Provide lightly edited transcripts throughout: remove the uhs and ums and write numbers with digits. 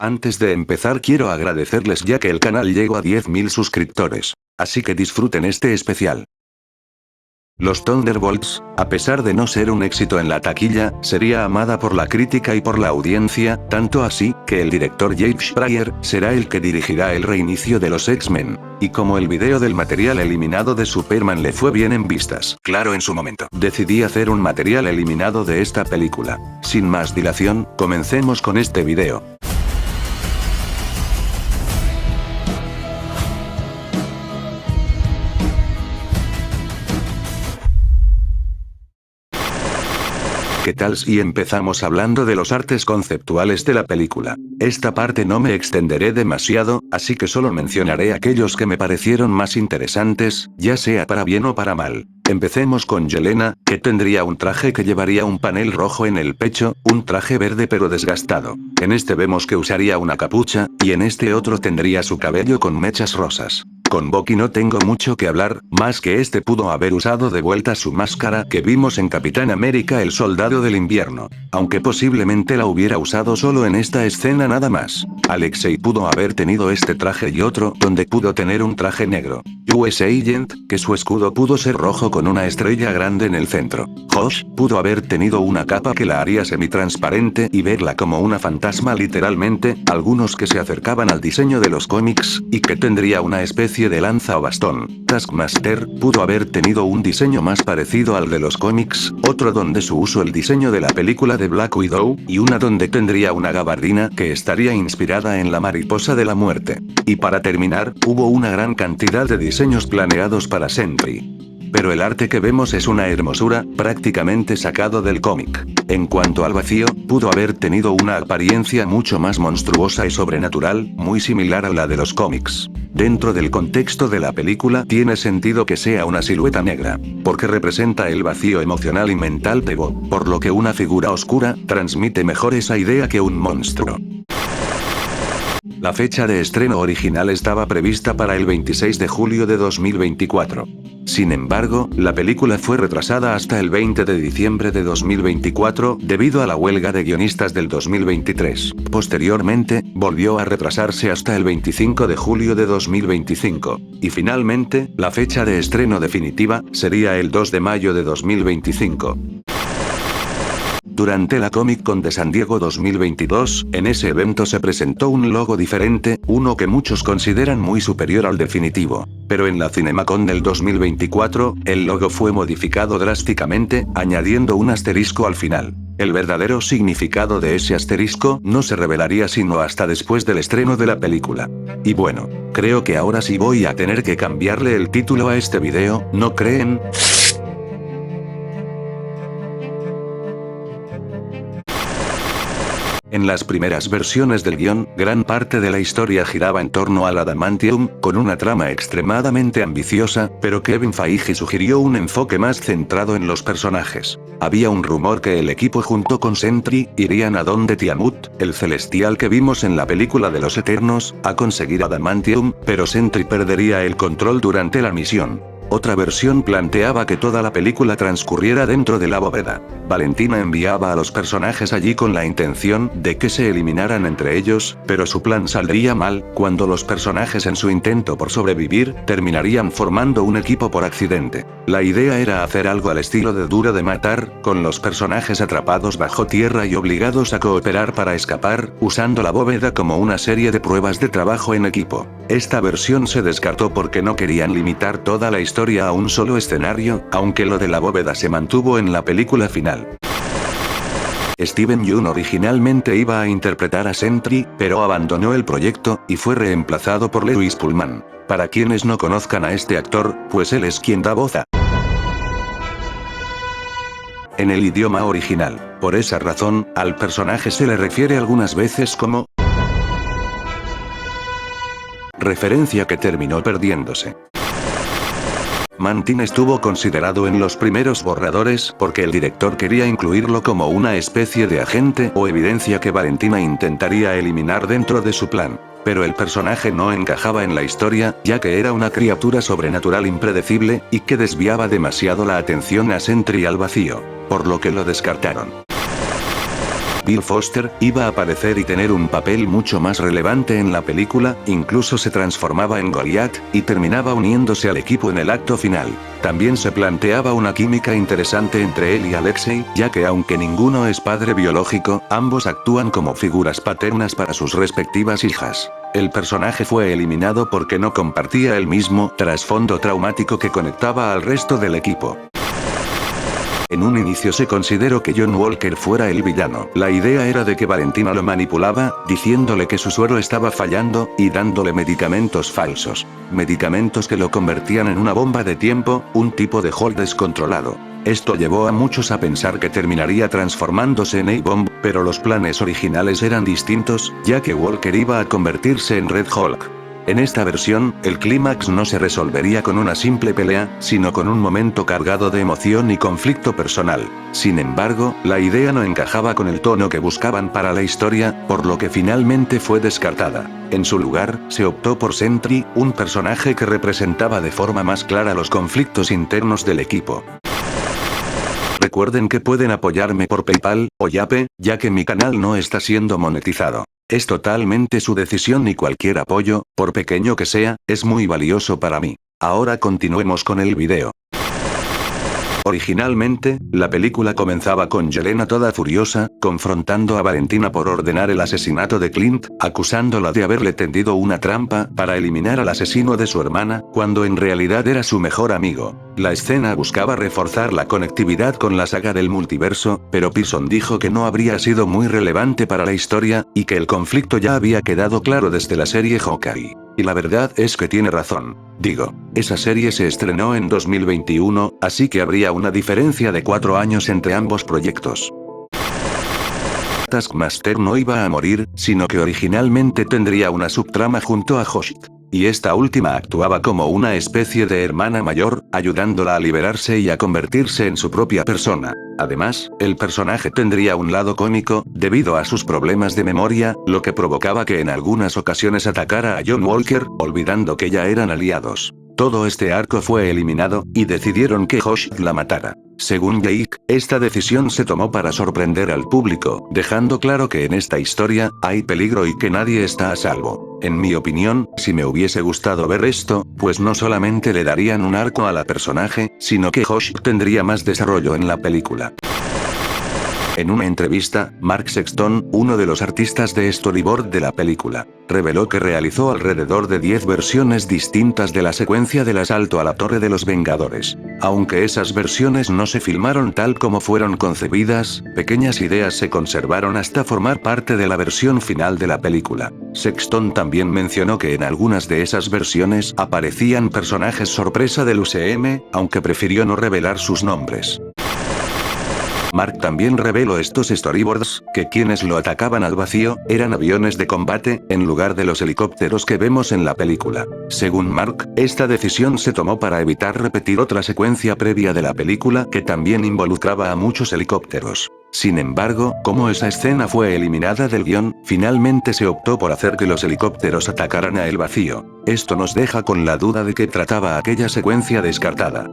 Antes de empezar quiero agradecerles ya que el canal llegó a 10.000 suscriptores. Así que disfruten este especial. Los Thunderbolts, a pesar de no ser un éxito en la taquilla, sería amada por la crítica y por la audiencia, tanto así, que el director Jake Schreier será el que dirigirá el reinicio de los X-Men. Y como el video del material eliminado de Superman le fue bien en vistas, claro en su momento, decidí hacer un material eliminado de esta película. Sin más dilación, comencemos con este video. ¿Qué tal si empezamos hablando de los artes conceptuales de la película? Esta parte no me extenderé demasiado, así que solo mencionaré aquellos que me parecieron más interesantes, ya sea para bien o para mal. Empecemos con Yelena, que tendría un traje que llevaría un panel rojo en el pecho, un traje verde pero desgastado. En este vemos que usaría una capucha, y en este otro tendría su cabello con mechas rosas. Con Bucky no tengo mucho que hablar, más que este pudo haber usado de vuelta su máscara que vimos en Capitán América el Soldado del Invierno, aunque posiblemente la hubiera usado solo en esta escena nada más. Alexei pudo haber tenido este traje y otro donde pudo tener un traje negro. US Agent, que su escudo pudo ser rojo con una estrella grande en el centro. Josh, pudo haber tenido una capa que la haría semitransparente y verla como una fantasma literalmente, algunos que se acercaban al diseño de los cómics, y que tendría una especie de lanza o bastón. Taskmaster, pudo haber tenido un diseño más parecido al de los cómics, otro donde su uso el diseño de la película de Black Widow, y una donde tendría una gabardina que estaría inspirada en la mariposa de la muerte. Y para terminar, hubo una gran cantidad de diseños planeados para Sentry. Pero el arte que vemos es una hermosura, prácticamente sacado del cómic. En cuanto al vacío, pudo haber tenido una apariencia mucho más monstruosa y sobrenatural, muy similar a la de los cómics. Dentro del contexto de la película tiene sentido que sea una silueta negra, porque representa el vacío emocional y mental de Bob, por lo que una figura oscura transmite mejor esa idea que un monstruo. La fecha de estreno original estaba prevista para el 26 de julio de 2024. Sin embargo, la película fue retrasada hasta el 20 de diciembre de 2024 debido a la huelga de guionistas del 2023. Posteriormente, volvió a retrasarse hasta el 25 de julio de 2025. Y finalmente, la fecha de estreno definitiva sería el 2 de mayo de 2025. Durante la Comic Con de San Diego 2022, en ese evento se presentó un logo diferente, uno que muchos consideran muy superior al definitivo. Pero en la CinemaCon del 2024, el logo fue modificado drásticamente, añadiendo un asterisco al final. El verdadero significado de ese asterisco no se revelaría sino hasta después del estreno de la película. Y bueno, creo que ahora sí voy a tener que cambiarle el título a este video, ¿no creen? En las primeras versiones del guión, gran parte de la historia giraba en torno al adamantium, con una trama extremadamente ambiciosa, pero Kevin Feige sugirió un enfoque más centrado en los personajes. Había un rumor que el equipo junto con Sentry, irían a donde Tiamut, el celestial que vimos en la película de los Eternos, a conseguir adamantium, pero Sentry perdería el control durante la misión. Otra versión planteaba que toda la película transcurriera dentro de la bóveda. Valentina enviaba a los personajes allí con la intención de que se eliminaran entre ellos, pero su plan saldría mal, cuando los personajes en su intento por sobrevivir, terminarían formando un equipo por accidente. La idea era hacer algo al estilo de Duro de Matar, con los personajes atrapados bajo tierra y obligados a cooperar para escapar, usando la bóveda como una serie de pruebas de trabajo en equipo. Esta versión se descartó porque no querían limitar toda la historia a un solo escenario, aunque lo de la bóveda se mantuvo en la película final. Steven Yeun originalmente iba a interpretar a Sentry, pero abandonó el proyecto, y fue reemplazado por Lewis Pullman. Para quienes no conozcan a este actor, pues él es quien da voz a en el idioma original. Por esa razón, al personaje se le refiere algunas veces como referencia que terminó perdiéndose. Mantin estuvo considerado en los primeros borradores porque el director quería incluirlo como una especie de agente o evidencia que Valentina intentaría eliminar dentro de su plan. Pero el personaje no encajaba en la historia, ya que era una criatura sobrenatural impredecible, y que desviaba demasiado la atención a Sentry al vacío, por lo que lo descartaron. Bill Foster, iba a aparecer y tener un papel mucho más relevante en la película, incluso se transformaba en Goliath, y terminaba uniéndose al equipo en el acto final. También se planteaba una química interesante entre él y Alexei, ya que aunque ninguno es padre biológico, ambos actúan como figuras paternas para sus respectivas hijas. El personaje fue eliminado porque no compartía el mismo trasfondo traumático que conectaba al resto del equipo. En un inicio se consideró que John Walker fuera el villano. La idea era de que Valentina lo manipulaba, diciéndole que su suero estaba fallando, y dándole medicamentos falsos. Medicamentos que lo convertían en una bomba de tiempo, un tipo de Hulk descontrolado. Esto llevó a muchos a pensar que terminaría transformándose en A-Bomb, pero los planes originales eran distintos, ya que Walker iba a convertirse en Red Hulk. En esta versión, el clímax no se resolvería con una simple pelea, sino con un momento cargado de emoción y conflicto personal. Sin embargo, la idea no encajaba con el tono que buscaban para la historia, por lo que finalmente fue descartada. En su lugar, se optó por Sentry, un personaje que representaba de forma más clara los conflictos internos del equipo. Recuerden que pueden apoyarme por PayPal o Yape, ya que mi canal no está siendo monetizado. Es totalmente su decisión y cualquier apoyo, por pequeño que sea, es muy valioso para mí. Ahora continuemos con el video. Originalmente, la película comenzaba con Yelena toda furiosa, confrontando a Valentina por ordenar el asesinato de Clint, acusándola de haberle tendido una trampa para eliminar al asesino de su hermana, cuando en realidad era su mejor amigo. La escena buscaba reforzar la conectividad con la saga del multiverso, pero Pearson dijo que no habría sido muy relevante para la historia, y que el conflicto ya había quedado claro desde la serie Hawkeye. Y la verdad es que tiene razón. Digo, esa serie se estrenó en 2021, así que habría una diferencia de 4 años entre ambos proyectos. Taskmaster no iba a morir, sino que originalmente tendría una subtrama junto a Hoshit. Y esta última actuaba como una especie de hermana mayor, ayudándola a liberarse y a convertirse en su propia persona. Además, el personaje tendría un lado cómico, debido a sus problemas de memoria, lo que provocaba que en algunas ocasiones atacara a John Walker, olvidando que ya eran aliados. Todo este arco fue eliminado, y decidieron que Hoshit la matara. Según Jake, esta decisión se tomó para sorprender al público, dejando claro que en esta historia, hay peligro y que nadie está a salvo. En mi opinión, si me hubiese gustado ver esto, pues no solamente le darían un arco a la personaje, sino que Hoshit tendría más desarrollo en la película. En una entrevista, Mark Sexton, uno de los artistas de storyboard de la película, reveló que realizó alrededor de 10 versiones distintas de la secuencia del asalto a la Torre de los Vengadores. Aunque esas versiones no se filmaron tal como fueron concebidas, pequeñas ideas se conservaron hasta formar parte de la versión final de la película. Sexton también mencionó que en algunas de esas versiones aparecían personajes sorpresa del UCM, aunque prefirió no revelar sus nombres. Mark también reveló estos storyboards, que quienes lo atacaban al vacío, eran aviones de combate, en lugar de los helicópteros que vemos en la película. Según Mark, esta decisión se tomó para evitar repetir otra secuencia previa de la película que también involucraba a muchos helicópteros. Sin embargo, como esa escena fue eliminada del guión, finalmente se optó por hacer que los helicópteros atacaran a el vacío. Esto nos deja con la duda de qué trataba aquella secuencia descartada.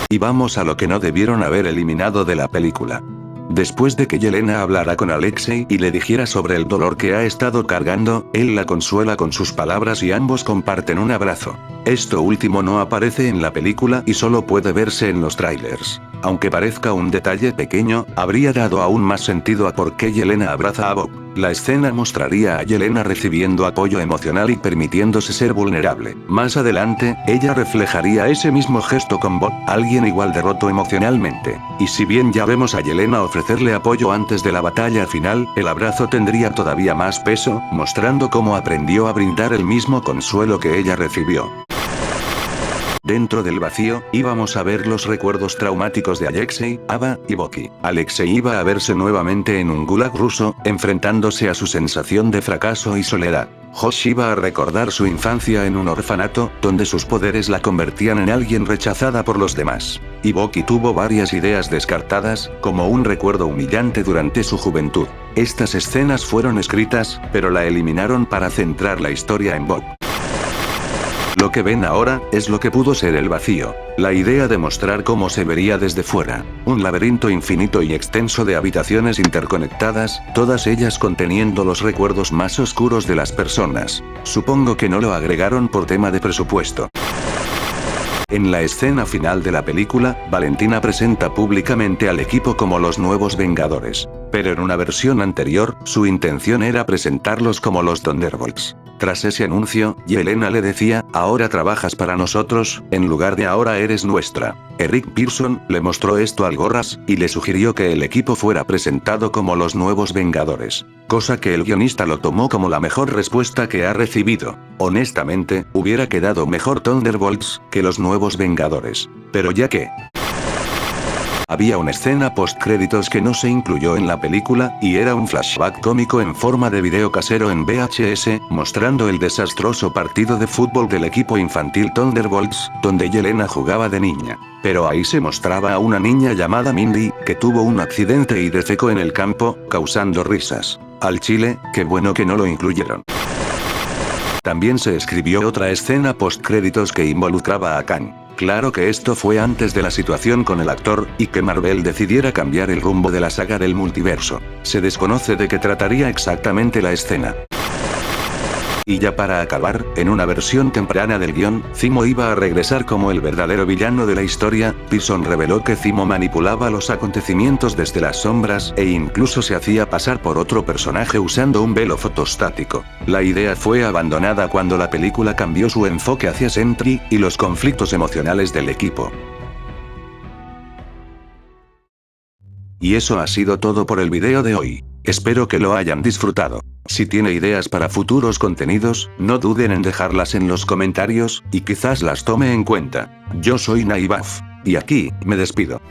Y vamos a lo que no debieron haber eliminado de la película. Después de que Yelena hablara con Alexei y le dijera sobre el dolor que ha estado cargando, él la consuela con sus palabras y ambos comparten un abrazo. Esto último no aparece en la película y solo puede verse en los trailers. Aunque parezca un detalle pequeño, habría dado aún más sentido a por qué Yelena abraza a Bob. La escena mostraría a Yelena recibiendo apoyo emocional y permitiéndose ser vulnerable. Más adelante, ella reflejaría ese mismo gesto con Bob, alguien igual de roto emocionalmente. Y si bien ya vemos a Yelena ofrecerle apoyo antes de la batalla final, el abrazo tendría todavía más peso, mostrando cómo aprendió a brindar el mismo consuelo que ella recibió. Dentro del vacío, íbamos a ver los recuerdos traumáticos de Alexei, Ava y Bucky. Alexei iba a verse nuevamente en un gulag ruso, enfrentándose a su sensación de fracaso y soledad. Josh iba a recordar su infancia en un orfanato, donde sus poderes la convertían en alguien rechazada por los demás. Y Bucky tuvo varias ideas descartadas, como un recuerdo humillante durante su juventud. Estas escenas fueron escritas, pero la eliminaron para centrar la historia en Bob. Lo que ven ahora, es lo que pudo ser el vacío. La idea de mostrar cómo se vería desde fuera. Un laberinto infinito y extenso de habitaciones interconectadas, todas ellas conteniendo los recuerdos más oscuros de las personas. Supongo que no lo agregaron por tema de presupuesto. En la escena final de la película, Valentina presenta públicamente al equipo como los nuevos Vengadores. Pero en una versión anterior, su intención era presentarlos como los Thunderbolts. Tras ese anuncio, Yelena le decía, ahora trabajas para nosotros, en lugar de ahora eres nuestra. Eric Pearson le mostró esto al Gorras, y le sugirió que el equipo fuera presentado como los nuevos Vengadores. Cosa que el guionista lo tomó como la mejor respuesta que ha recibido. Honestamente, hubiera quedado mejor Thunderbolts, que los nuevos Vengadores. Pero ya que había una escena post-créditos que no se incluyó en la película, y era un flashback cómico en forma de video casero en VHS, mostrando el desastroso partido de fútbol del equipo infantil Thunderbolts, donde Yelena jugaba de niña. Pero ahí se mostraba a una niña llamada Mindy, que tuvo un accidente y defecó en el campo, causando risas. Al chile, qué bueno que no lo incluyeron. También se escribió otra escena post-créditos que involucraba a Kang. Claro que esto fue antes de la situación con el actor, y que Marvel decidiera cambiar el rumbo de la saga del multiverso. Se desconoce de qué trataría exactamente la escena. Y ya para acabar, en una versión temprana del guión, Zemo iba a regresar como el verdadero villano de la historia. Pearson reveló que Zemo manipulaba los acontecimientos desde las sombras, e incluso se hacía pasar por otro personaje usando un velo fotostático. La idea fue abandonada cuando la película cambió su enfoque hacia Sentry, y los conflictos emocionales del equipo. Y eso ha sido todo por el video de hoy. Espero que lo hayan disfrutado. Si tiene ideas para futuros contenidos, no duden en dejarlas en los comentarios, y quizás las tome en cuenta. Yo soy Naibaf. Y aquí, me despido.